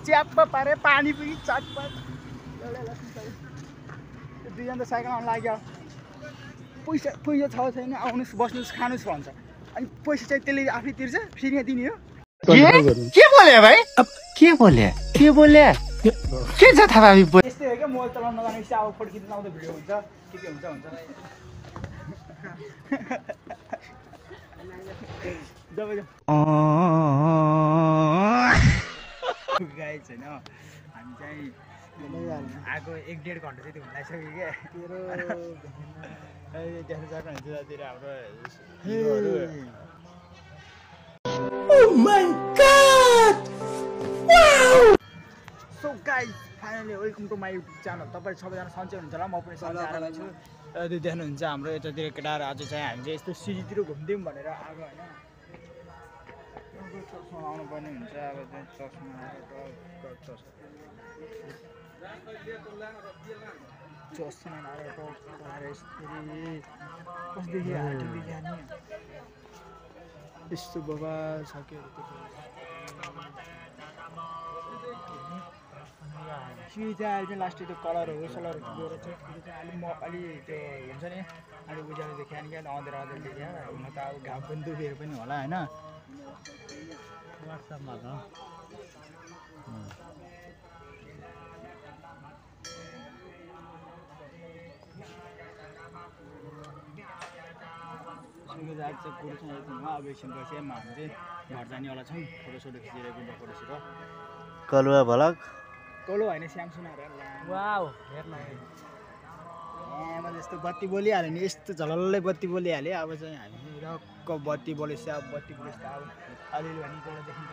च्याप्प पारे पानी पनि चटपट दुईजना त साइकलमा लाग्यो पैसा पैसा छ छैन आउनुहोस् बस्नुहोस् खानुहोस् भन्छ अनि पैसा चाहिँ त्यसले आफै तिर्छ फेरि यहाँ दिने हो के बोले भाइ के बोले के बोले के छ थाहा भाइ यस्तै हो क्या मोबाइल चलाउन नजानेपछि अब फड्किँदै लाउँदा भिडियो हुन्छ के हुन्छ जब गाई छैन हामी चाहिँ आएको 1-1.5 घन्टा चाहिँ त्यो हुन लाग्छ क्या देख्न सक्नुहुन्छ त्यतातिर हाम्रो हिरोहरू so guys finally welcome to my YouTube channel तपाईँ सबैजना सन्चै हुनुहुन्छ होला म पनि सन्चै आएर छु त्यो देख्नुहुन्छ हाम्रो यतातिर केटाहरू आज चाहिँ हामी चाहिँ यस्तो सिटीतिर घुम्दिउँ भनेर आएको होइन चस्मा लाउनु पर्ने हुन्छ अब चाहिँ चस्मा लाएर कसदेखि हाटदेखि जाने यस्तो बाबा छ के सिडी चाहिँ अहिले चाहिँ लास्ट त्यो कलरहरू सलरहरू गएर चाहिँ अलिक म अलि त्यो हुन्छ नि अलिक उज्यालो देख्यो नि क्या अँधेर देख्यो हुन त अब घाम पनि दुखेर पनि होला होइन वाट्सएपमा त आज चाहिँ कुरो चाहिँ अब एकछिनपछि हामी चाहिँ घर जानेवाला छौँ फोटोसोटो खिचेर गुम्बा फोटोसोटो कलुवा भलक कलु होइन स्यामसुनाहरू वाउ हेर्न म जस्तो बत्ती बोलिहाल्यो नि यस्तो झलल्लै बत्ती बोलिहाल्यो अब चाहिँ हामी रक्क बत्ती बोलेपछि अब बत्ती बोलेपछि अब अलिअलि भने गएर देखिन्छ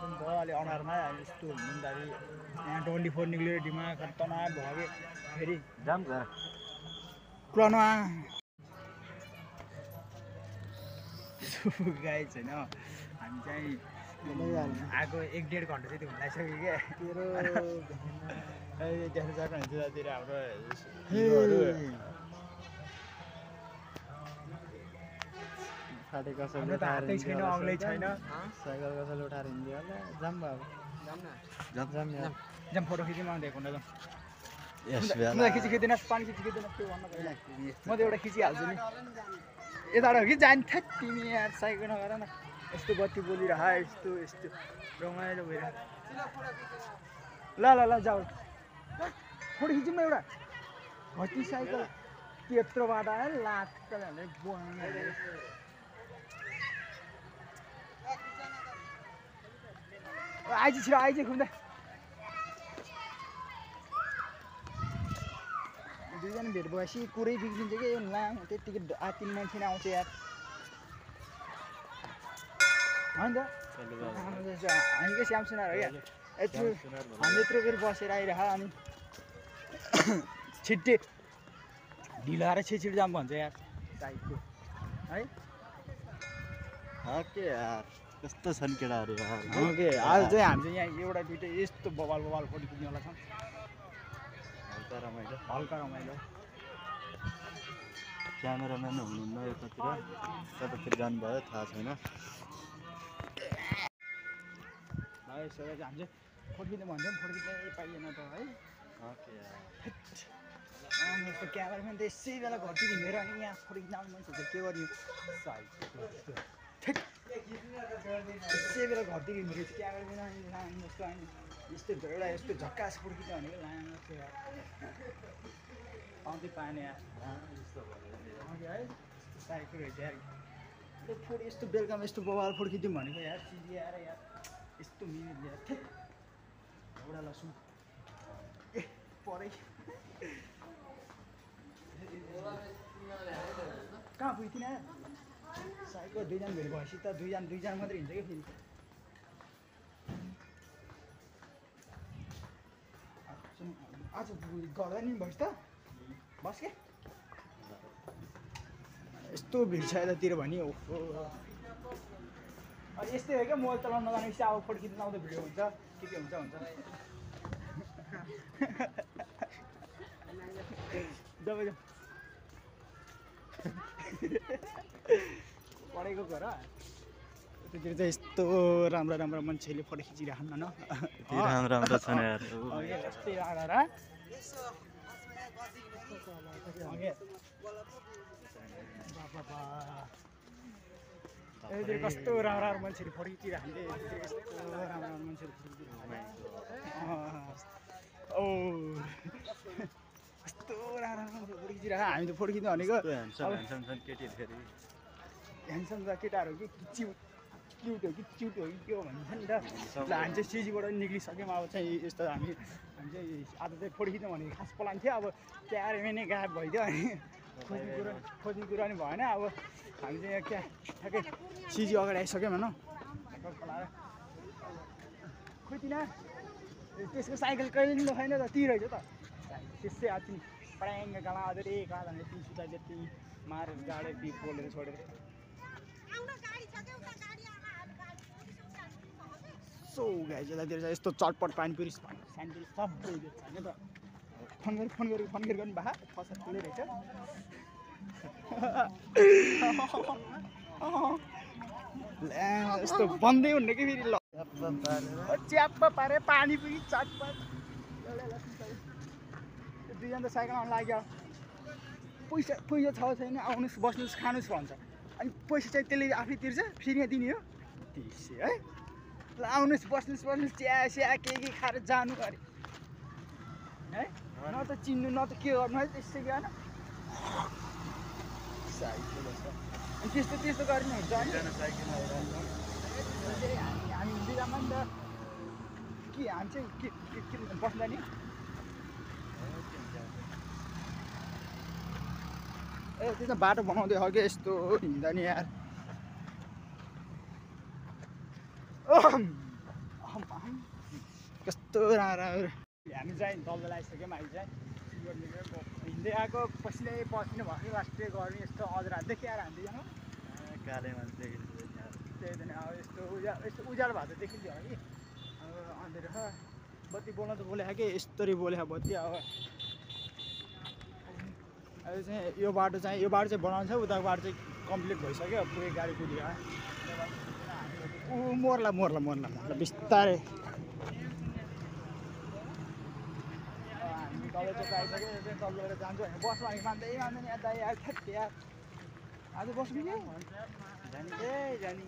नि त अलि अनुहारमा यस्तो हुँदाखेरि यहाँ 24 निक्ल्यो दिमाग तनाव भयो कि फेरि जाम क्लनमा गाई छैन हामी चाहिँ आएको 1-1.5 घन्टा चाहिँ त्यो हुन लागिसक्यो क्या देख्न सक्नुहुन्छ त्यतातिर हाम्रो हिरोहरू फाटे कसैले हातै छैन औँलै छैन साइकल कसैले उठाएर हिँड्यो होला जाम बाबु जाम फोटो खिच्नु आउँदैको न यस खिचिदिनुहोस् पानी खिचिदिनुहोस् त्यो भन्नु म त एउटा खिचिहाल्छु नि यताबाट कि जान्छ तिमी यार साइकल नगर न यस्तो बत्ती बोलिरह यस्तो यस्तो रमाइलो भइरह ल जाऊ फोटो खिच्यौँ न एउटा हटी साइकल त्यत्रोबाट लाग्छ भनेर आइज छिरो आइज घुम्दा दुईजना भेट भएपछि कुरै बिग्रिन्छ कि लामो त्यत्तिकै 3 मान्छे आउँछ यार होइन त हामी के स्यामसुनार हो क्या यत्रो हामी यत्रो बेर बसेर आइरह अनि छिट्टै ढिलाएर छिटो जाम भन्छ यार साइडको है के यार कस्तो छन् केटाहरू ओके आज चाहिँ हामी चाहिँ यहाँ एउटा दुइटा यस्तो बवाल फोटो खिच्नेवाला छौँ हल्का रमाइलो क्यामेराम्यान हुनुहुन्न यतातिर जानुभयो थाहा छैन यसो चाहिँ हामी चाहिँ फोटो खिच्नु भन्थ्यौँ फोटो खिच्नै पाइएन त है यस्तो क्यामेराम्यान त यसै बेला घरतिर हिँडेर अनि यहाँ फोटो खिच्न आउनु मान्छे के गर्ने यसै बेला घरतिर हिँडेको क्यामेराम्यान जस्तो होइन यस्तो एउटा यस्तो झक्कास फोटो खिच्छ भनेको लामो आउँदै पाएन यार है साइकल रहेछ यार त्यो फोटो यस्तो बेलुकामा यस्तो बवाल फोटो खिच्यौँ भनेको यार चिजी आएर यार यस्तो मिनेट ल्याएर ठिक एउटा लसुन ए परै कहाँ पुग्थेन साइकल दुईजना भेट भएपछि त दुईजना मात्रै हिँड्छ क्या फेरि आज गर्दा नि भएछ त बस के यस्तो भिड छ यतातिर भने ओहो यस्तै हो क्या मोबाइल चलाउन नजानेपछि अब फोटो खिच्न आउँदा भिडियो हुन्छ के हुन्छ जब पढेको घर यतातिर चाहिँ यस्तो राम्रो राम्रो मान्छेले फोटो खिचिराख्नु न राम्रो छ नि यार यस्तै राखेर कस्तो राम्रो राम्रो मान्छेले फोटो खिचिराख्ने यस्तो राम्रो राम्रो मान्छेले फोटो ओ यस्तो राम्रो राम्रो फोटो खिचिराख हामी त फोटो खिच्नु भनेको ह्यान्डसम छ केटाहरू कि क्युट हो कि च्युट हो कि के हो भन्छ नि त ल हामी चाहिँ सिजीबाट निक्लिसक्यौँ अब चाहिँ यस्तो हामी चाहिँ आज चाहिँ फोटो खिच्नु भनेको खास प्लान थियो अब क्यारेमै नै गायब भइदियो अनि खोज्ने कुरा नि भएन अब हामी चाहिँ क्या ठ्याक्कै सिजी अगाडि आइसक्यौँ होइन खोलाएर खोइदिन त्यसको साइकल कहिले पनि छैन त ती रहेछ त त्यसै अब तिमी पड्याङ्ग गाला अझै गाडा भने तिन सुता जति मारेर गाडेर ती पोलेर छोडेर सो गाइज यतातिर चाहिँ यस्तो चटपट पानीपुरी सानपुरी सबै बेच्छ होइन त फोन गरी गर्नु भए फसा खुले रहेछ यस्तो बन्दै हुने कि फेरि ल च्याप्प पारे पानीपुरी चटपट दुईजना त साइकलमा लाग्यो पैसा छ छैन आउनुहोस् बस्नुहोस् खानुहोस् भन्छ अनि पैसा चाहिँ त्यसले आफै तिर्छ फेरि यहाँ दिने हो तिर्से है ल आउनुहोस् बस्नुहोस् चिया स्या के खाएर जानु अरे है न त चिन्नु न त के गर्नु है त्यसै गएन अनि त्यस्तो गर्नु हुन्छ अनि हामी हिँडिरहेको नि त के हामी चाहिँ के बस्दा नि ए त्यो चाहिँ बाटो बनाउँदै हो कि यस्तो हिँड्दा नि यार कस्तो राम्रो हामी चाहिँ दलदल आइसक्यौँ अहिले चाहिँ हिँड्दै आएको पसिनै पसिना भएको लास्टै गर्ने यस्तो अजरा देखिआएर हान्दैजानु काले मान्छे त्यही त नि अब यस्तो उज्यालो भएको त देखिन्छ होला कि अब अँधेरो छ बत्ती बोल्न त बोलेको कि यस्तरी बोलेको बत्ती अब अहिले चाहिँ यो बाटो चाहिँ बनाउँछ उताको बाटो चाहिँ कम्प्लिट भइसक्यो पुरै गाडी कुदियो ऊ मोर्ला बिस्तारै हामी तल चाहिँ आइसक्यो तलबाट जान्छु भने बसमा हामी मान्दै नि यता यार आज बस्नु क्या जानी